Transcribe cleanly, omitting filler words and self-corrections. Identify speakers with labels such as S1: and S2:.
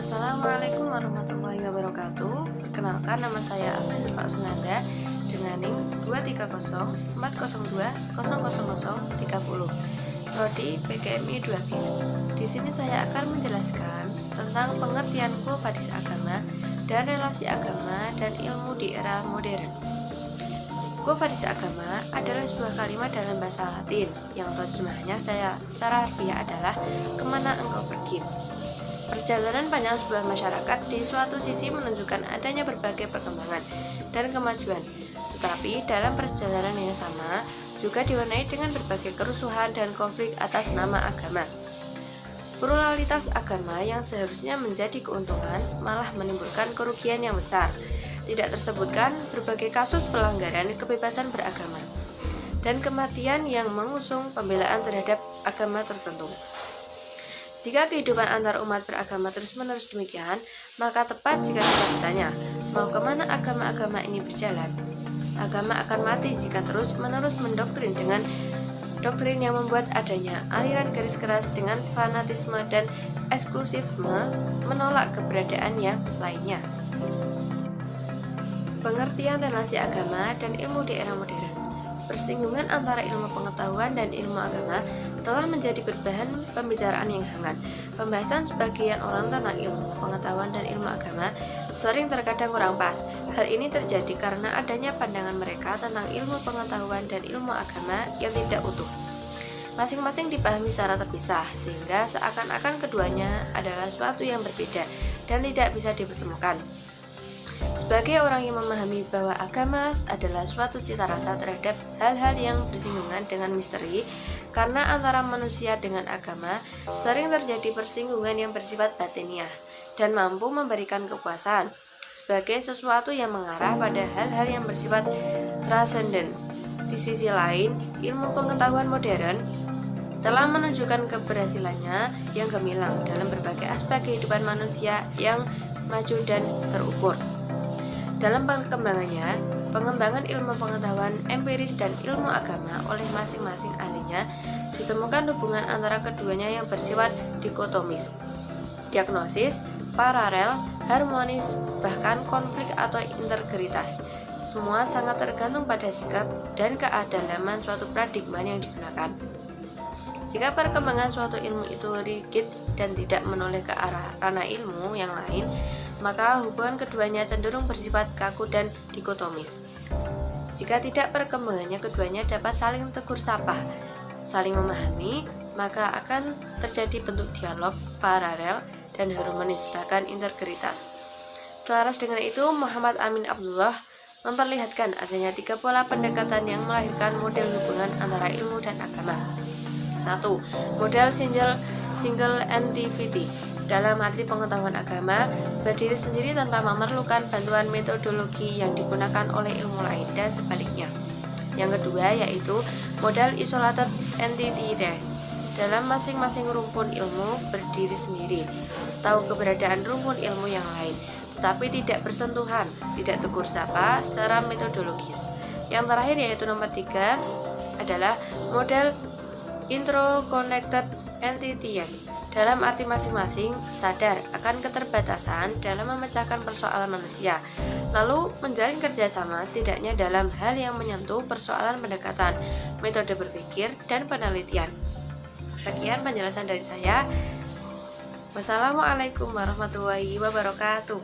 S1: Assalamualaikum warahmatullahi wabarakatuh. Perkenalkan, nama saya Alfa Pak Senanda dengan NIM 23040020030 Prodi PKMI 2B. Di sini saya akan menjelaskan tentang pengertian Quo Vadis agama dan relasi agama dan ilmu di era modern. Quo Vadis agama adalah sebuah kalimat dalam bahasa Latin yang terjemahannya secara harfiah adalah kemana engkau pergi. Perjalanan panjang sebuah masyarakat di suatu sisi menunjukkan adanya berbagai perkembangan dan kemajuan, tetapi dalam perjalanan yang sama juga diwarnai dengan berbagai kerusuhan dan konflik atas nama agama. Pluralitas agama yang seharusnya menjadi keuntungan malah menimbulkan kerugian yang besar. Tidak tersebutkan berbagai kasus pelanggaran kebebasan beragama dan kematian yang mengusung pembelaan terhadap agama tertentu. Jika kehidupan antar umat beragama terus-menerus demikian, maka tepat jika kita bertanya, mau kemana agama-agama ini berjalan? Agama akan mati jika terus-menerus mendoktrin dengan doktrin yang membuat adanya aliran garis keras dengan fanatisme dan eksklusifme menolak keberadaan yang lainnya. Pengertian relasi agama dan ilmu di era modern. Persinggungan antara ilmu pengetahuan dan ilmu agama telah menjadi bahan pembicaraan yang hangat. Pembahasan sebagian orang tentang ilmu pengetahuan dan ilmu agama sering terkadang kurang pas. Hal ini terjadi karena adanya pandangan mereka tentang ilmu pengetahuan dan ilmu agama yang tidak utuh. Masing-masing dipahami secara terpisah, sehingga seakan-akan keduanya adalah suatu yang berbeda dan tidak bisa dipertemukan. Sebagai orang yang memahami bahwa agama adalah suatu cita rasa terhadap hal-hal yang bersinggungan dengan misteri, karena antara manusia dengan agama sering terjadi persinggungan yang bersifat batiniah dan mampu memberikan kepuasan sebagai sesuatu yang mengarah pada hal-hal yang bersifat transcendence. Di sisi lain, ilmu pengetahuan modern telah menunjukkan keberhasilannya yang gemilang dalam berbagai aspek kehidupan manusia yang maju dan terukur. Dalam perkembangannya, pengembangan ilmu pengetahuan empiris dan ilmu agama oleh masing-masing ahlinya ditemukan hubungan antara keduanya yang bersifat dikotomis, diagnosis, paralel, harmonis, bahkan konflik atau integritas. Semua sangat tergantung pada sikap dan keadalaman suatu paradigma yang digunakan. Jika perkembangan suatu ilmu itu rigid dan tidak menoleh ke arah ranah ilmu yang lain, maka hubungan keduanya cenderung bersifat kaku dan dikotomis. Jika tidak, perkembangannya keduanya dapat saling tegur sapa, saling memahami, maka akan terjadi bentuk dialog paralel dan harmonis, bahkan integritas. Selaras dengan itu, Muhammad Amin Abdullah memperlihatkan adanya 3 pola pendekatan yang melahirkan model hubungan antara ilmu dan agama. 1. Model single entity. Dalam arti pengetahuan agama berdiri sendiri tanpa memerlukan bantuan metodologi yang digunakan oleh ilmu lain dan sebaliknya. Yang kedua yaitu model isolated entities. Dalam masing-masing rumpun ilmu berdiri sendiri, tahu keberadaan rumpun ilmu yang lain, tetapi tidak bersentuhan, tidak tegur sapa secara metodologis. Yang terakhir yaitu nomor 3 adalah model interconnected entities. Dalam arti masing-masing sadar akan keterbatasan dalam memecahkan persoalan manusia, lalu menjalin kerjasama setidaknya dalam hal yang menyentuh persoalan pendekatan, metode berpikir, dan penelitian. Sekian penjelasan dari saya. Wassalamualaikum warahmatullahi wabarakatuh.